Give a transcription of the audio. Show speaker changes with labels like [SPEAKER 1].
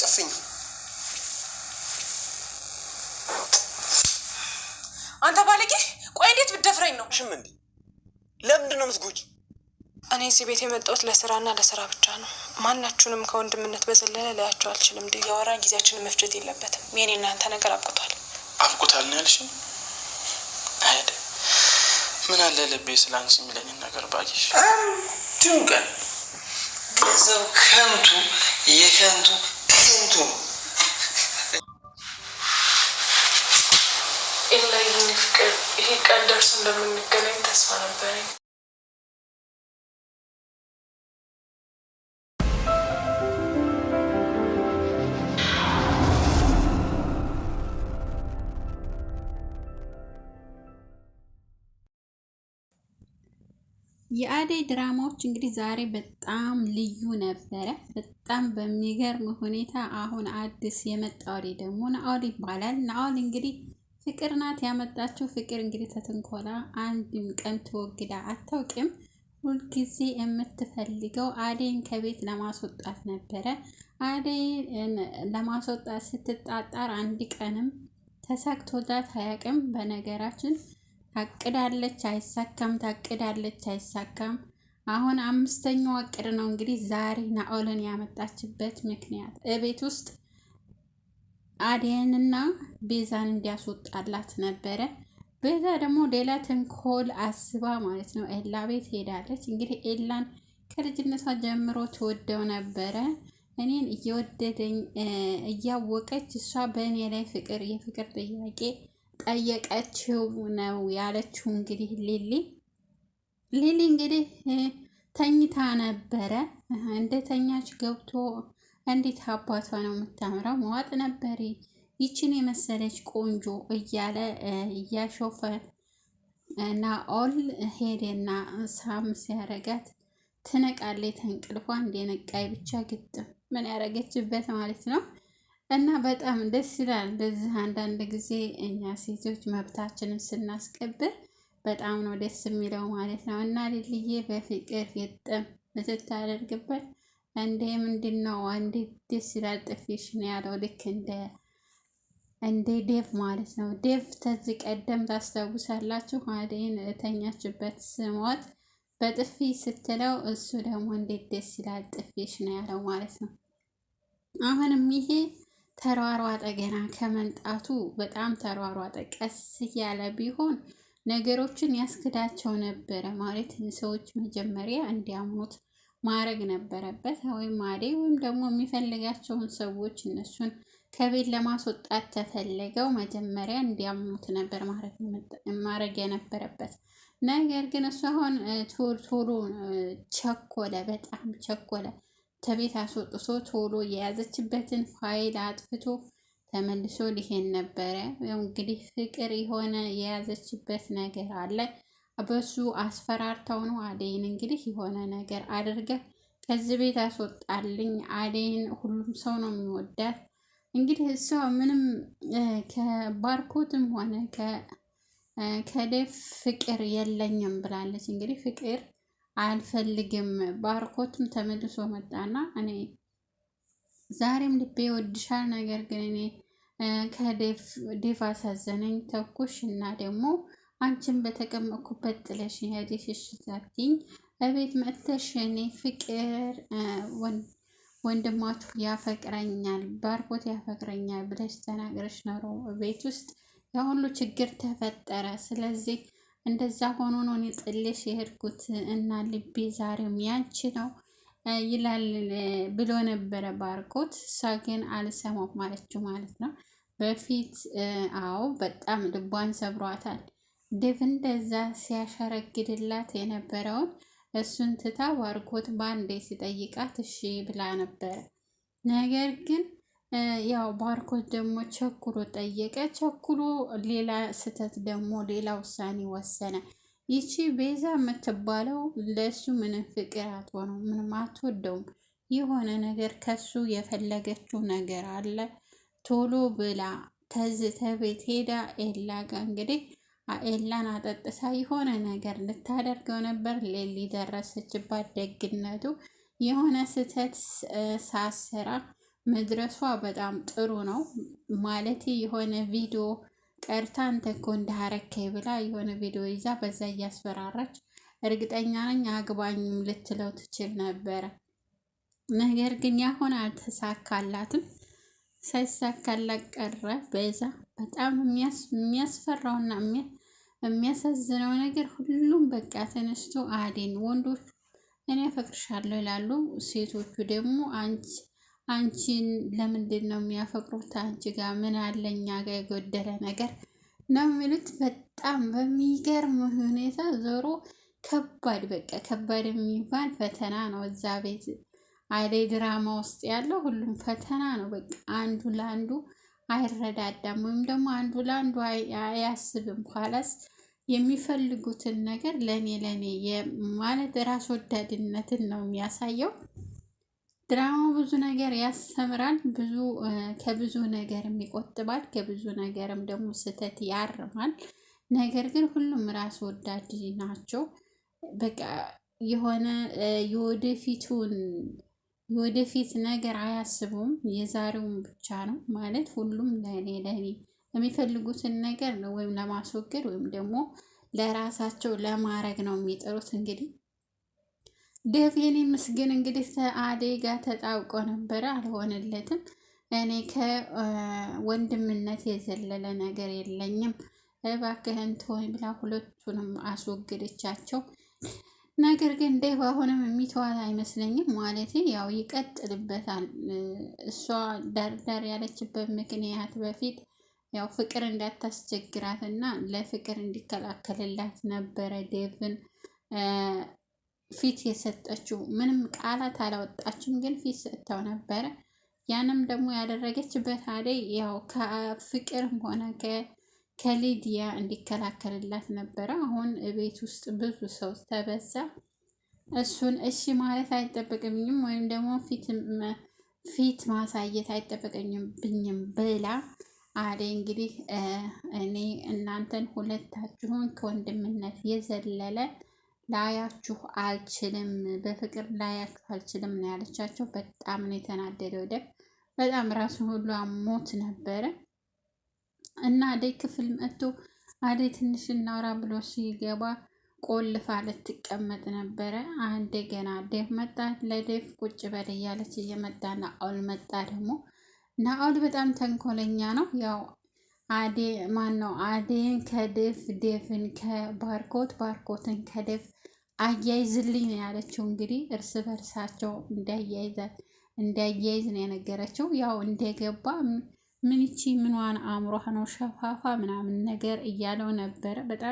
[SPEAKER 1] ጨፍኝ አንተ ባለጌ ቆይ እንዴት ብትደፍረኝ ነው ሽም እንዴ ለምንድን ነው መስጎጂ እኔ እዚህ ቤት የመጣሁት ለስራና ለስራ ብቻ ነው ማናችሁንም ከወንድምነት በዘለለ ላያችሁ አልችልም እንዴ ያወራ ጊዜያችንን መፍጀት የለበትም የኔና አንተ ነገር አብቁታል ነው ያልሽኝ አይደ ምን አለ ልቤ ስላንቺ የሚለኝ ነገር ባቂሽ አንዱን ገንዘብ ከንቱ የከንቱ ከንቱ ኢላይ ንፍቅር ይሄ ቀን ደርሶ እንደምንገናኝ ተስፋ ነበረኝ
[SPEAKER 2] የአደይ ድራማዎች እንግዲህ ዛሬ በጣም ልዩ ነበረ። በጣም በሚገርም ሁኔታ አሁን አዲስ የመጣው ደግሞ ናኦል ይባላል። ናኦል እንግዲህ ፍቅር ናት ያመጣችው። ፍቅር እንግዲህ ተተንኮላ አንድም ቀን ተወግዳ አታውቅም። ሁልጊዜ የምትፈልገው አደይን ከቤት ለማስወጣት ነበረ። አደይን ለማስወጣት ስትጣጣር አንድ ቀንም ተሳክቶላት አያውቅም። በነገራችን ታቅዳለች አይሳካም፣ ታቅዳለች አይሳካም። አሁን አምስተኛው እቅድ ነው እንግዲህ ዛሬ ናኦልን ያመጣችበት ምክንያት እቤት ውስጥ አደይንና ቤዛን እንዲያስወጣላት ነበረ። ቤዛ ደግሞ ሌላ ተንኮል አስባ ማለት ነው ኤላ ቤት ሄዳለች። እንግዲህ ኤላን ከልጅነቷ ጀምሮ ትወደው ነበረ። እኔን እየወደደኝ እያወቀች እሷ በእኔ ላይ የፍቅር ጥያቄ ጠየቀችው ነው ያለችው። እንግዲህ ሊሊ እንግዲህ ተኝታ ነበረ። እንደ ተኛች ገብቶ እንዴት አባቷ ነው የምታምረው መዋጥ ነበር ይችን የመሰለች ቆንጆ እያለ እያሾፈ ናኦል ሄደና ሳም ሲያረጋት ትነቃለች። ተንቅልፏ እንደነቃይ ብቻ ግጥም ምን ያረገችበት ማለት ነው። እና በጣም ደስ ይላል። እንደዚህ አንዳንድ ጊዜ እኛ ሴቶች መብታችንን ስናስከብር በጣም ነው ደስ የሚለው ማለት ነው። እና ሊልዬ በፍቅር ግጥም ስታደርግበት እንደ ምንድነው አንዴ ደስ ይላል። ጥፊሽ ነው ያለው ልክ እንደ ዴቭ ማለት ነው። ዴቭ ተዚህ ቀደም ታስታውሳላችሁ አደይን ተኛችበት ስሞት በጥፊ ስትለው እሱ ደግሞ እንዴት ደስ ይላል ጥፊሽ ነው ያለው ማለት ነው። አሁንም ይሄ ተሯሯጠ ገና ከመንጣቱ በጣም ተሯሯጠ። ቀስ እያለ ቢሆን ነገሮችን ያስክዳቸው ነበረ ማለት ሰዎች መጀመሪያ እንዲያምኑት ማድረግ ነበረበት። ወይም አደይ ወይም ደግሞ የሚፈልጋቸውን ሰዎች እነሱን ከቤት ለማስወጣት ተፈለገው መጀመሪያ እንዲያምኑት ነበር ማድረግ የነበረበት። ነገር ግን እሱ አሁን ቶሎ ቸኮለ፣ በጣም ቸኮለ። ከቤት አስወጥቶ ቶሎ የያዘችበትን ፋይል አጥፍቶ ተመልሶ ሊሄድ ነበረ። እንግዲህ ፍቅር የሆነ የያዘችበት ነገር አለ። በሱ አስፈራርተው ነው አደይን እንግዲህ የሆነ ነገር አድርገ ከዚህ ቤት አስወጣልኝ፣ አደይን ሁሉም ሰው ነው የሚወዳት። እንግዲህ እሷ ምንም ከባርኮትም ሆነ ከዴቭ ፍቅር የለኝም ብላለች። እንግዲህ ፍቅር አልፈልግም። ባርኮትም ተመልሶ መጣና እኔ ዛሬም ልቤ ወድሻል፣ ነገር ግን እኔ ከዴቭ አሳዘነኝ ተኩሽ እና ደግሞ አንቺን በተቀመጥኩበት ጥለሽ ሄደሽ እሽታቲኝ እቤት መጥተሽ እኔ ፍቅር ወንድማችሁ ያፈቅረኛል፣ ባርኮት ያፈቅረኛል ብለሽ ተናግረሽ ነው ቤት ውስጥ የሁሉ ችግር ተፈጠረ። ስለዚህ እንደዛ ሆኖ ነው እኔ ጥልሽ የሄድኩት እና ልቤ ዛሬም ያንቺ ነው ይላል ብሎ ነበረ ባርኮት። እሷ ግን አልሰማም ማለችው ማለት ነው። በፊት አዎ በጣም ልቧን ሰብሯታል። ዴቭ እንደዛ ሲያሸረግድላት የነበረውን እሱን ትታ ባርኮት ባንዴ ሲጠይቃት እሺ ብላ ነበረ። ነገር ግን ያው ባርኮት ደግሞ ቸኩሎ ጠየቀ። ቸኩሎ ሌላ ስህተት ደግሞ ሌላ ውሳኔ ወሰነ። ይቺ ቤዛ የምትባለው ለሱ ምንም ፍቅር አትሆነው፣ ምንም አትወደውም። የሆነ ነገር ከሱ የፈለገችው ነገር አለ። ቶሎ ብላ ተዝተ ቤት ሄዳ ኤላ ጋር እንግዲህ ኤላን አጠጥሳ የሆነ ነገር ልታደርገው ነበር። ሌሊ ደረሰችባት። ደግነቱ የሆነ ስህተት ሳሰራ መድረሷ በጣም ጥሩ ነው ማለት የሆነ ቪዲዮ ቀርታ አንተ እኮ እንዳረከኝ ብላ የሆነ ቪዲዮ ይዛ በዛ እያስፈራራች እርግጠኛ ነኝ አግባኝም ልትለው ትችል ነበረ። ነገር ግን ያሁን አልተሳካላትም። ሳይሳካላት ቀረ። በዛ በጣም የሚያስፈራውና የሚያሳዝነው ነገር ሁሉም በቃ ተነስቶ አዴን ወንዶቹ እኔ አፈቅርሻለሁ ይላሉ። ሴቶቹ ደግሞ አንቺን ለምንድን ነው የሚያፈቅሩት? አንቺ ጋር ምን አለ እኛ ጋር የጎደለ ነገር ነው የሚሉት። በጣም በሚገርም ሁኔታ ዞሮ ከባድ በቃ ከባድ የሚባል ፈተና ነው እዛ ቤት አደይ ድራማ ውስጥ ያለው ሁሉም ፈተና ነው። በቃ አንዱ ለአንዱ አይረዳዳም ወይም ደግሞ አንዱ ለአንዱ አያስብም። ኋላስ የሚፈልጉትን ነገር ለኔ ማለት ራስ ወዳድነትን ነው የሚያሳየው። ድራማው ብዙ ነገር ያስተምራል፣ ከብዙ ነገርም ይቆጥባል፣ ከብዙ ነገርም ደግሞ ስህተት ያርማል። ነገር ግን ሁሉም ራስ ወዳድ ናቸው። በቃ የሆነ የወደፊት ነገር አያስቡም፣ የዛሬውን ብቻ ነው ማለት ሁሉም ለኔ የሚፈልጉትን ነገር ነው ወይም ለማስወገድ ወይም ደግሞ ለራሳቸው ለማድረግ ነው የሚጥሩት። እንግዲህ ዴቭ የኔ ምስግን እንግዲህ ከአደይ ጋር ተጣብቆ ነበረ፣ አልሆነለትም። እኔ ከወንድምነት የዘለለ ነገር የለኝም እባክህን ተወኝ ብላ ሁለቱንም አስወገደቻቸው። ነገር ግን ዴቭ አሁንም የሚተዋት አይመስለኝም። ማለት ያው ይቀጥልበታል። እሷ ዳርዳር ያለችበት ምክንያት በፊት ያው ፍቅር እንዳታስቸግራት እና ለፍቅር እንዲከላከልላት ነበረ ዴቭን ፊት የሰጠችው። ምንም ቃላት አላወጣችም፣ ግን ፊት ሰጥተው ነበረ። ያንም ደግሞ ያደረገችበት አደይ ያው ከፍቅርም ሆነ ከሊዲያ እንዲከላከልላት ነበረ። አሁን ቤት ውስጥ ብዙ ሰው ተበዛ። እሱን እሺ ማለት አይጠበቅብኝም ወይም ደግሞ ፊት ማሳየት አይጠበቅብኝም ብላ አደይ እንግዲህ እኔ እናንተን ሁለታችሁን ከወንድምነት የዘለለ ላያችሁ አልችልም፣ በፍቅር ላያችሁ አልችልም ነው ያለቻቸው። በጣም ነው የተናደደው ዴቭ። በጣም ራሱን ሁሉ አሞት ነበረ እና አደይ ክፍል መጥቶ አደይ ትንሽ እናውራ ብሎ ሲገባ ቆልፋ ልትቀመጥ ነበረ። እንደገና ዴቭ መጣ። ለዴቭ ቁጭ በል እያለች እየመጣ ናኦል መጣ። ደግሞ ናኦል በጣም ተንኮለኛ ነው። ያው አደይን ከዴቭ፣ ዴቭን ባርኮትን ከዴቭ አያይዝልኝ ነው ያለችው። እንግዲህ እርስ በርሳቸው እንዳያይዝ ነው የነገረችው። ያው እንደገባ ምንዋን አእምሯ ነው ሸፋፋ ምናምን ነገር እያለው ነበረ። በጣም